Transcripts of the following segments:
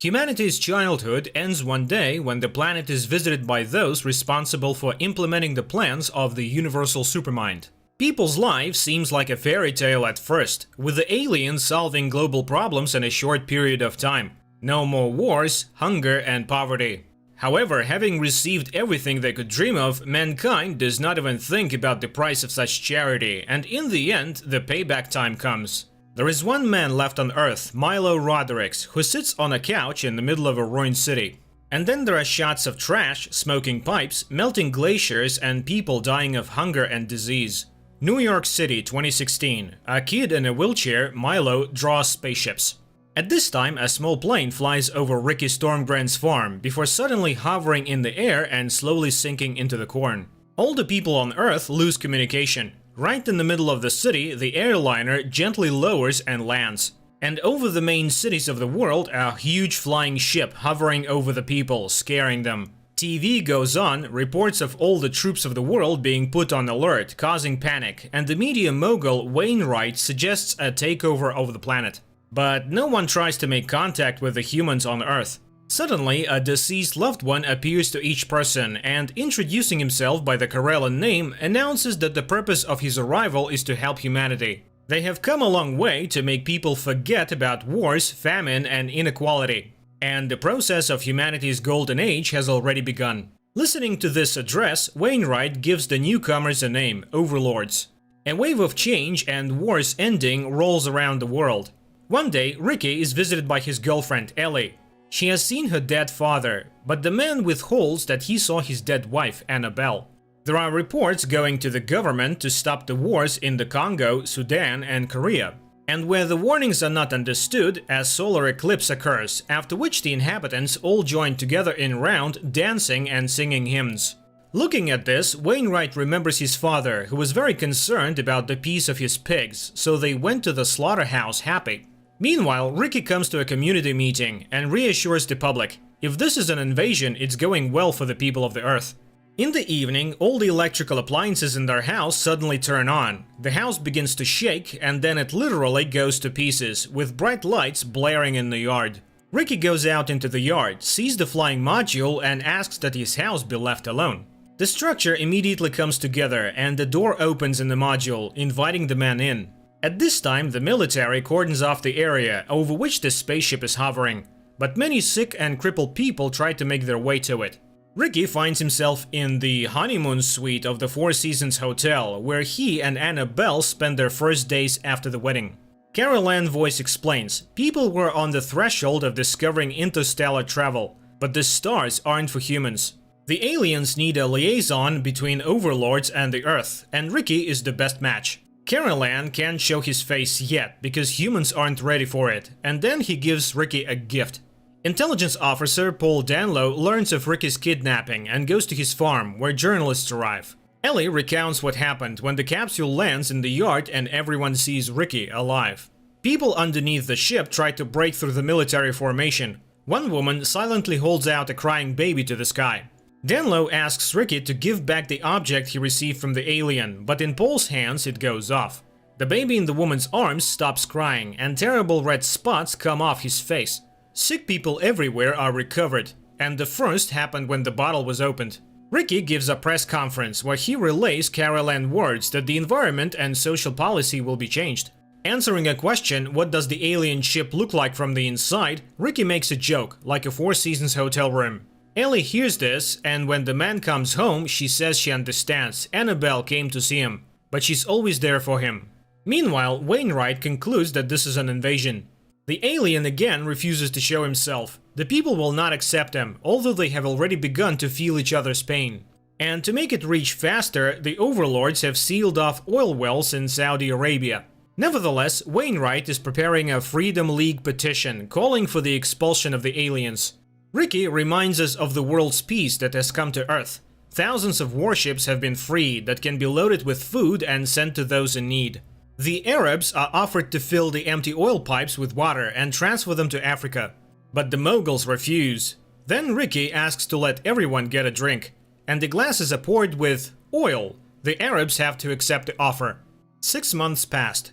Humanity's childhood ends one day when the planet is visited by those responsible for implementing the plans of the universal supermind. People's life seems like a fairy tale at first, with the aliens solving global problems in a short period of time. No more wars, hunger, and poverty. However, having received everything they could dream of, mankind does not even think about the price of such charity, and in the end, the payback time comes. There is one man left on Earth, Milo Roderick, who sits on a couch in the middle of a ruined city. And then there are shots of trash, smoking pipes, melting glaciers, and people dying of hunger and disease. New York City, 2016. A kid in a wheelchair, Milo, draws spaceships. At this time, a small plane flies over Ricky Stormgrant's farm before suddenly hovering in the air and slowly sinking into the corn. All the people on Earth lose communication. Right in the middle of the city, the airliner gently lowers and lands. And over the main cities of the world, a huge flying ship hovering over the people, scaring them. TV goes on, reports of all the troops of the world being put on alert, causing panic, and the media mogul Wainwright suggests a takeover of the planet. But no one tries to make contact with the humans on Earth. Suddenly, a deceased loved one appears to each person and, introducing himself by the Corellan name, announces that the purpose of his arrival is to help humanity. They have come a long way to make people forget about wars, famine, and inequality. And the process of humanity's golden age has already begun. Listening to this address, Wainwright gives the newcomers a name, Overlords. A wave of change and wars ending rolls around the world. One day, Ricky is visited by his girlfriend, Ellie. She has seen her dead father, but the man withholds that he saw his dead wife, Annabelle. There are reports going to the government to stop the wars in the Congo, Sudan, and Korea. And where the warnings are not understood, a solar eclipse occurs, after which the inhabitants all join together in round, dancing and singing hymns. Looking at this, Wainwright remembers his father, who was very concerned about the peace of his pigs, so they went to the slaughterhouse happy. Meanwhile, Ricky comes to a community meeting and reassures the public, if this is an invasion, it's going well for the people of the Earth. In the evening, all the electrical appliances in their house suddenly turn on. The house begins to shake, and then it literally goes to pieces, with bright lights blaring in the yard. Ricky goes out into the yard, sees the flying module, and asks that his house be left alone. The structure immediately comes together, and the door opens in the module, inviting the man in. At this time, the military cordons off the area over which the spaceship is hovering, but many sick and crippled people try to make their way to it. Ricky finds himself in the honeymoon suite of the Four Seasons Hotel, where he and Annabelle spend their first days after the wedding. Carol Ann Voice explains, people were on the threshold of discovering interstellar travel, but the stars aren't for humans. The aliens need a liaison between overlords and the Earth, and Ricky is the best match. Carol Ann can't show his face yet, because humans aren't ready for it, and then he gives Ricky a gift. Intelligence officer Paul Danlow learns of Ricky's kidnapping and goes to his farm, where journalists arrive. Ellie recounts what happened when the capsule lands in the yard and everyone sees Ricky alive. People underneath the ship try to break through the military formation. One woman silently holds out a crying baby to the sky. Danlow asks Ricky to give back the object he received from the alien, but in Paul's hands it goes off. The baby in the woman's arms stops crying, and terrible red spots come off his face. Sick people everywhere are recovered, and the first happened when the bottle was opened. Ricky gives a press conference where he relays Carol Ann words that the environment and social policy will be changed. Answering a question, what does the alien ship look like from the inside, Ricky makes a joke, like a Four Seasons hotel room. Ellie hears this, and when the man comes home, she says she understands. Annabelle came to see him, but she's always there for him. Meanwhile, Wainwright concludes that this is an invasion. The alien again refuses to show himself. The people will not accept him, although they have already begun to feel each other's pain. And to make it reach faster, the overlords have sealed off oil wells in Saudi Arabia. Nevertheless, Wainwright is preparing a Freedom League petition calling for the expulsion of the aliens. Ricky reminds us of the world's peace that has come to Earth. Thousands of warships have been freed that can be loaded with food and sent to those in need. The Arabs are offered to fill the empty oil pipes with water and transfer them to Africa. But the moguls refuse. Then Ricky asks to let everyone get a drink, and the glasses are poured with oil. The Arabs have to accept the offer. 6 months passed.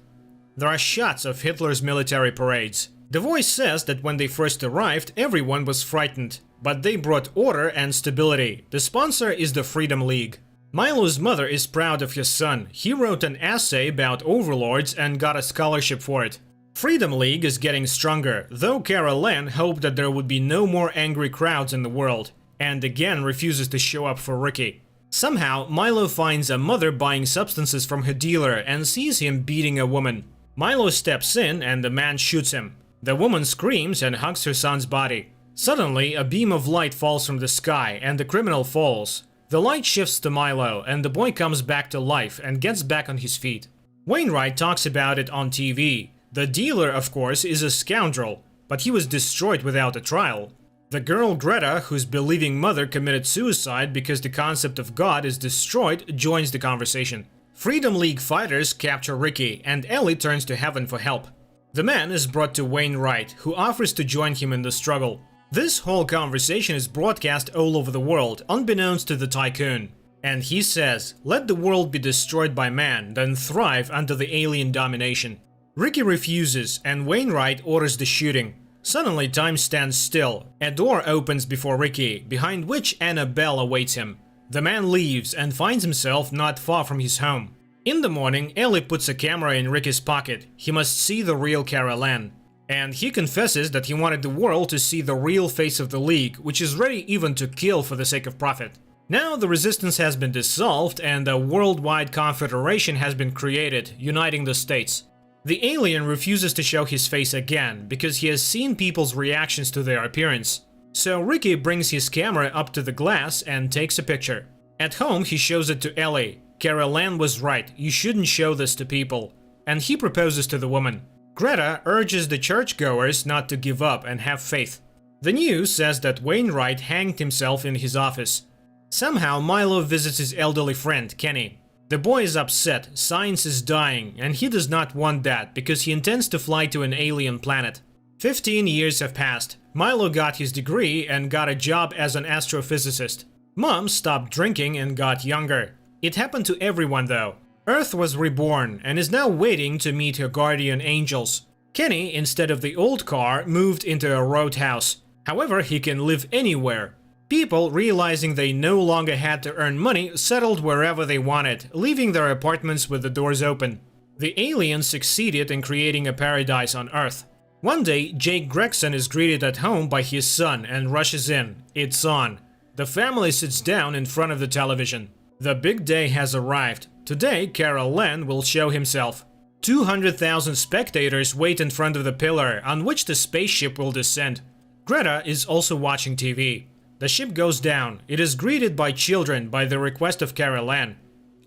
There are shots of Hitler's military parades. The voice says that when they first arrived, everyone was frightened, but they brought order and stability. The sponsor is the Freedom League. Milo's mother is proud of his son. He wrote an essay about overlords and got a scholarship for it. Freedom League is getting stronger, though Carol Ann hoped that there would be no more angry crowds in the world, and again refuses to show up for Ricky. Somehow, Milo finds a mother buying substances from her dealer and sees him beating a woman. Milo steps in and the man shoots him. The woman screams and hugs her son's body. Suddenly, a beam of light falls from the sky and the criminal falls. The light shifts to Milo and the boy comes back to life and gets back on his feet. Wainwright talks about it on TV. The dealer, of course, is a scoundrel, but he was destroyed without a trial. The girl Greta, whose believing mother committed suicide because the concept of God is destroyed, joins the conversation. Freedom League fighters capture Ricky, and Ellie turns to heaven for help. The man is brought to Wainwright, who offers to join him in the struggle. This whole conversation is broadcast all over the world, unbeknownst to the tycoon. And he says, "Let the world be destroyed by man, then thrive under the alien domination." Ricky refuses, and Wainwright orders the shooting. Suddenly, time stands still. A door opens before Ricky, behind which Annabelle awaits him. The man leaves and finds himself not far from his home. In the morning, Ellie puts a camera in Ricky's pocket. He must see the real Carol Ann. And he confesses that he wanted the world to see the real face of the League, which is ready even to kill for the sake of profit. Now the resistance has been dissolved and a worldwide confederation has been created, uniting the states. The alien refuses to show his face again, because he has seen people's reactions to their appearance. So Ricky brings his camera up to the glass and takes a picture. At home he shows it to Ellie. Carol Ann was right, you shouldn't show this to people. And he proposes to the woman. Greta urges the churchgoers not to give up and have faith. The news says that Wainwright hanged himself in his office. Somehow Milo visits his elderly friend, Kenny. The boy is upset, science is dying, and he does not want that because he intends to fly to an alien planet. 15 years have passed. Milo got his degree and got a job as an astrophysicist. Mom stopped drinking and got younger. It happened to everyone though. Earth was reborn and is now waiting to meet her guardian angels. Kenny, instead of the old car, moved into a roadhouse. However, he can live anywhere. People, realizing they no longer had to earn money, settled wherever they wanted, leaving their apartments with the doors open. The aliens succeeded in creating a paradise on Earth. One day, Jake Gregson is greeted at home by his son and rushes in. It's on. The family sits down in front of the television. The big day has arrived. Today, Carol Ann will show himself. 200,000 spectators wait in front of the pillar on which the spaceship will descend. Greta is also watching TV. The ship goes down. It is greeted by children by the request of Carol Ann.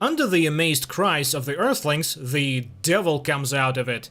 Under the amazed cries of the Earthlings, the devil comes out of it.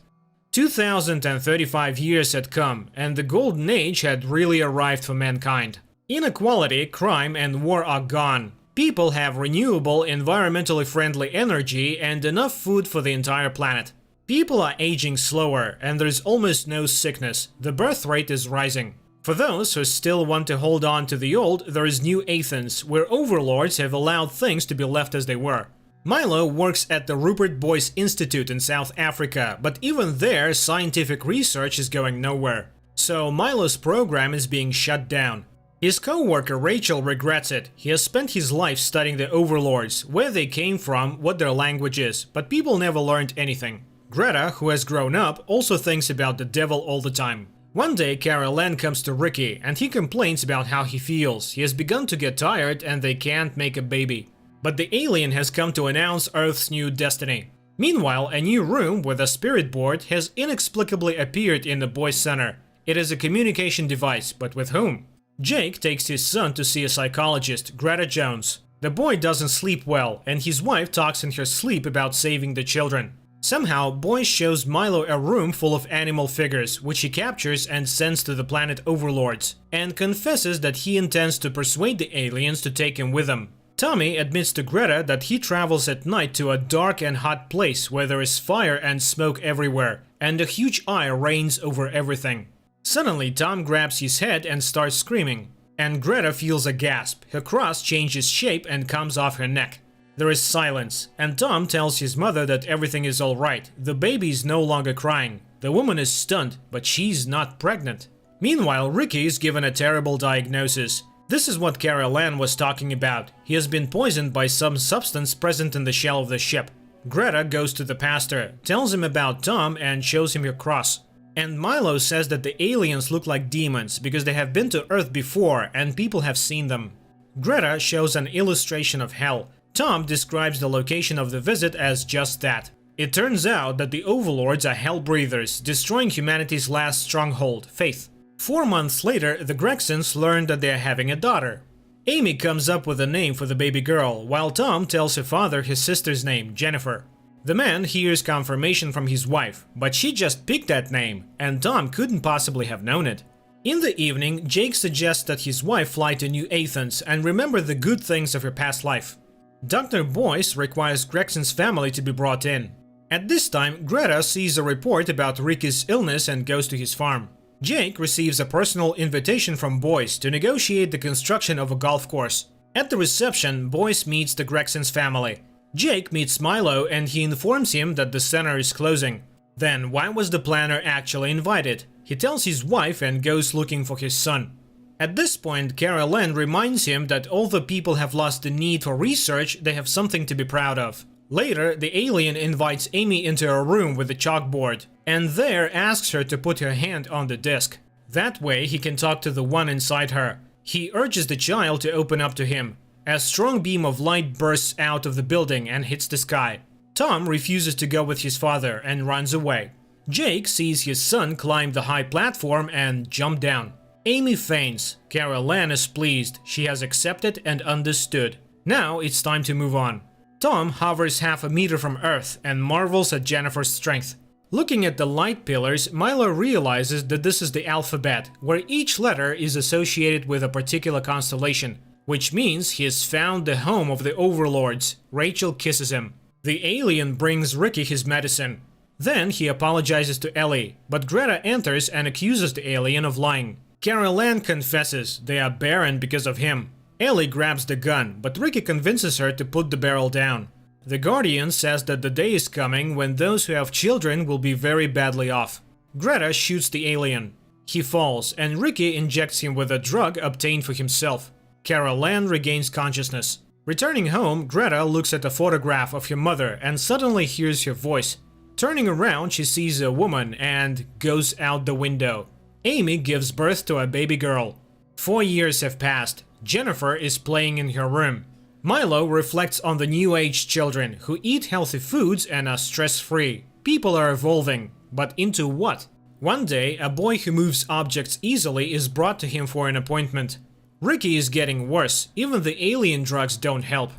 2035 years had come, and the Golden Age had really arrived for mankind. Inequality, crime, and war are gone. People have renewable, environmentally friendly energy and enough food for the entire planet. People are aging slower, and there's almost no sickness. The birth rate is rising. For those who still want to hold on to the old, there is New Athens, where overlords have allowed things to be left as they were. Milo works at the Rupert Boyce Institute in South Africa, but even there, scientific research is going nowhere. So Milo's program is being shut down. His co-worker Rachel regrets it. He has spent his life studying the overlords, where they came from, what their language is, but people never learned anything. Greta, who has grown up, also thinks about the devil all the time. One day, Carol Ann comes to Ricky, and he complains about how he feels. He has begun to get tired and they can't make a baby. But the alien has come to announce Earth's new destiny. Meanwhile, a new room with a spirit board has inexplicably appeared in the boys' center. It is a communication device, but with whom? Jake takes his son to see a psychologist, Greta Jones. The boy doesn't sleep well, and his wife talks in her sleep about saving the children. Somehow, Boyce shows Milo a room full of animal figures, which he captures and sends to the planet overlords, and confesses that he intends to persuade the aliens to take him with them. Tommy admits to Greta that he travels at night to a dark and hot place where there is fire and smoke everywhere, and a huge eye reigns over everything. Suddenly, Tom grabs his head and starts screaming, and Greta feels a gasp. Her cross changes shape and comes off her neck. There is silence, and Tom tells his mother that everything is alright, the baby is no longer crying. The woman is stunned, but she's not pregnant. Meanwhile, Ricky is given a terrible diagnosis. This is what Carol Ann was talking about. He has been poisoned by some substance present in the shell of the ship. Greta goes to the pastor, tells him about Tom and shows him her cross. And Milo says that the aliens look like demons because they have been to Earth before and people have seen them. Greta shows an illustration of hell. Tom describes the location of the visit as just that. It turns out that the overlords are hell breathers, destroying humanity's last stronghold, faith. 4 months later, the Gregsons learn that they are having a daughter. Amy comes up with a name for the baby girl, while Tom tells her father his sister's name, Jennifer. The man hears confirmation from his wife, but she just picked that name, and Tom couldn't possibly have known it. In the evening, Jake suggests that his wife fly to New Athens and remember the good things of her past life. Dr. Boyce requires Gregson's family to be brought in. At this time, Greta sees a report about Ricky's illness and goes to his farm. Jake receives a personal invitation from Boyce to negotiate the construction of a golf course. At the reception, Boyce meets the Gregsons' family. Jake meets Milo and he informs him that the center is closing. Then why was the planner actually invited? He tells his wife and goes looking for his son. At this point, Carol Ann reminds him that although people have lost the need for research, they have something to be proud of. Later, the alien invites Amy into a room with a chalkboard, and there asks her to put her hand on the disc. That way he can talk to the one inside her. He urges the child to open up to him. A strong beam of light bursts out of the building and hits the sky. Tom refuses to go with his father and runs away. Jake sees his son climb the high platform and jump down. Amy faints. Carol Ann is pleased. She has accepted and understood. Now it's time to move on. Tom hovers half a meter from Earth and marvels at Jennifer's strength. Looking at the light pillars, Milo realizes that this is the alphabet, where each letter is associated with a particular constellation, which means he has found the home of the overlords. Rachel kisses him. The alien brings Ricky his medicine. Then he apologizes to Ellie, but Greta enters and accuses the alien of lying. Carol Ann confesses they are barren because of him. Ellie grabs the gun, but Ricky convinces her to put the barrel down. The Guardian says that the day is coming when those who have children will be very badly off. Greta shoots the alien. He falls, and Ricky injects him with a drug obtained for himself. Carol Ann regains consciousness. Returning home, Greta looks at a photograph of her mother and suddenly hears her voice. Turning around, she sees a woman and goes out the window. Amy gives birth to a baby girl. 4 years have passed. Jennifer is playing in her room. Milo reflects on the new age children who eat healthy foods and are stress-free. People are evolving, but into what? One day, a boy who moves objects easily is brought to him for an appointment. Ricky is getting worse, even the alien drugs don't help.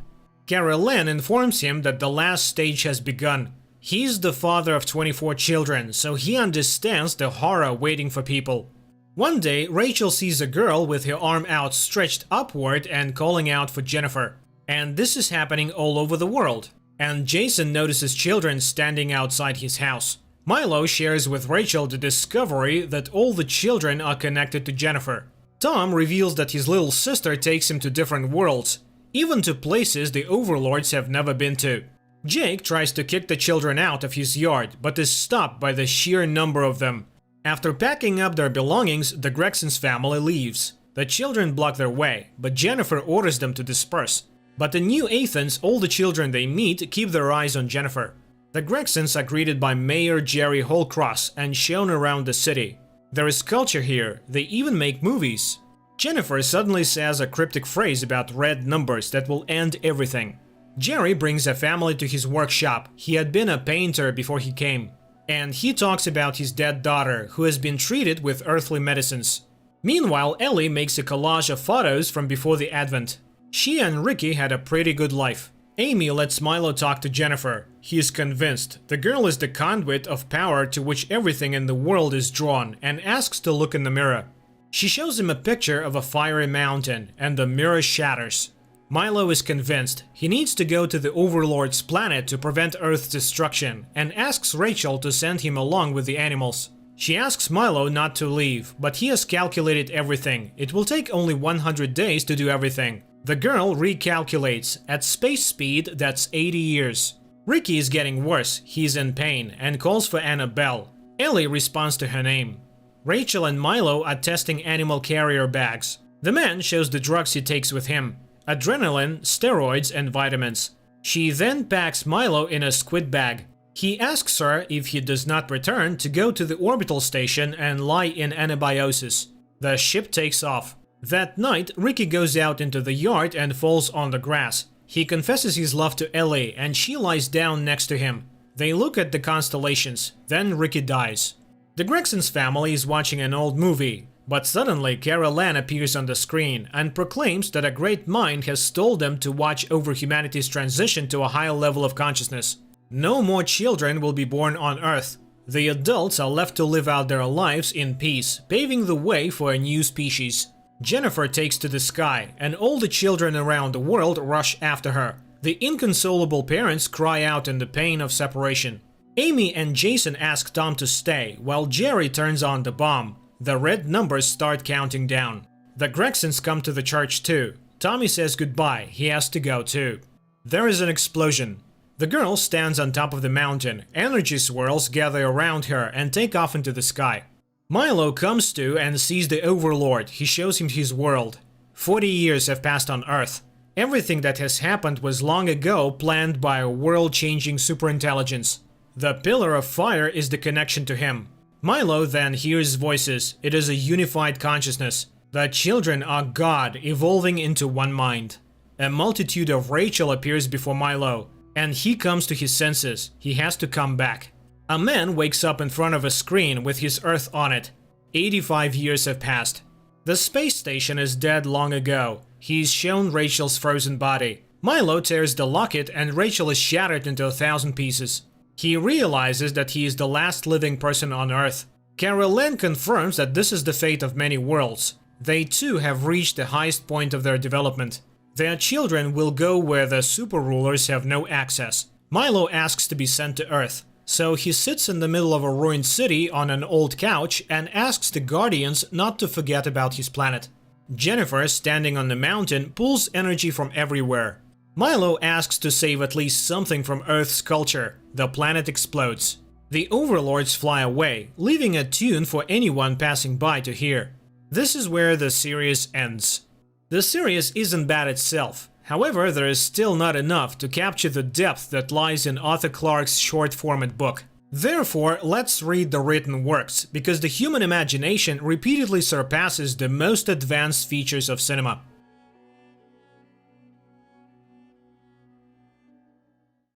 Carol Ann informs him that the last stage has begun. He's the father of 24 children, so he understands the horror waiting for people. One day, Rachel sees a girl with her arm outstretched upward and calling out for Jennifer. And this is happening all over the world. And Jason notices children standing outside his house. Milo shares with Rachel the discovery that all the children are connected to Jennifer. Tom reveals that his little sister takes him to different worlds, even to places the overlords have never been to. Jake tries to kick the children out of his yard, but is stopped by the sheer number of them. After packing up their belongings, the Gregsons family leaves. The children block their way, but Jennifer orders them to disperse. But in New Athens, all the children they meet keep their eyes on Jennifer. The Gregsons are greeted by Mayor Jerry Holcross and shown around the city. There is culture here, they even make movies. Jennifer suddenly says a cryptic phrase about red numbers that will end everything. Jerry brings a family to his workshop. He had been a painter before he came. And he talks about his dead daughter, who has been treated with earthly medicines. Meanwhile, Ellie makes a collage of photos from before the Advent. She and Ricky had a pretty good life. Amy lets Milo talk to Jennifer. He is convinced the girl is the conduit of power to which everything in the world is drawn, and asks to look in the mirror. She shows him a picture of a fiery mountain, and the mirror shatters. Milo is convinced he needs to go to the Overlord's planet to prevent Earth's destruction, and asks Rachel to send him along with the animals. She asks Milo not to leave, but he has calculated everything. It will take only 100 days to do everything. The girl recalculates. At space speed, that's 80 years. Ricky is getting worse. He's in pain and calls for Annabelle. Ellie responds to her name. Rachel and Milo are testing animal carrier bags. The man shows the drugs he takes with him: adrenaline, steroids, and vitamins. She then packs Milo in a squid bag. He asks her, if he does not return, to go to the orbital station and lie in anabiosis. The ship takes off. That night, Ricky goes out into the yard and falls on the grass. He confesses his love to Ellie, and she lies down next to him. They look at the constellations. Then Ricky dies. The Gregson's family is watching an old movie, but suddenly Carol Ann appears on the screen and proclaims that a great mind has told them to watch over humanity's transition to a higher level of consciousness. No more children will be born on Earth. The adults are left to live out their lives in peace, paving the way for a new species. Jennifer takes to the sky, and all the children around the world rush after her. The inconsolable parents cry out in the pain of separation. Amy and Jason ask Tom to stay, while Jerry turns on the bomb. The red numbers start counting down. The Gregsons come to the church too. Tommy says goodbye, he has to go too. There is an explosion. The girl stands on top of the mountain. Energy swirls gather around her and take off into the sky. Milo comes to and sees the Overlord. He shows him his world. 40 years have passed on Earth. Everything that has happened was long ago planned by a world-changing superintelligence. The Pillar of Fire is the connection to him. Milo then hears voices. It is a unified consciousness. The children are God, evolving into one mind. A multitude of Rachel appears before Milo, and he comes to his senses. He has to come back. A man wakes up in front of a screen with his Earth on it. 85 years have passed. The space station is dead long ago. He is shown Rachel's frozen body. Milo tears the locket and Rachel is shattered into 1,000 pieces. He realizes that he is the last living person on Earth. Carol Ann confirms that this is the fate of many worlds. They too have reached the highest point of their development. Their children will go where the super rulers have no access. Milo asks to be sent to Earth, so he sits in the middle of a ruined city on an old couch and asks the Guardians not to forget about his planet. Jennifer, standing on the mountain, pulls energy from everywhere. Milo asks to save at least something from Earth's culture. The planet explodes. The overlords fly away, leaving a tune for anyone passing by to hear. This is where the series ends. The series isn't bad itself. However, there is still not enough to capture the depth that lies in Arthur Clarke's short-format book. Therefore, let's read the written works, because the human imagination repeatedly surpasses the most advanced features of cinema.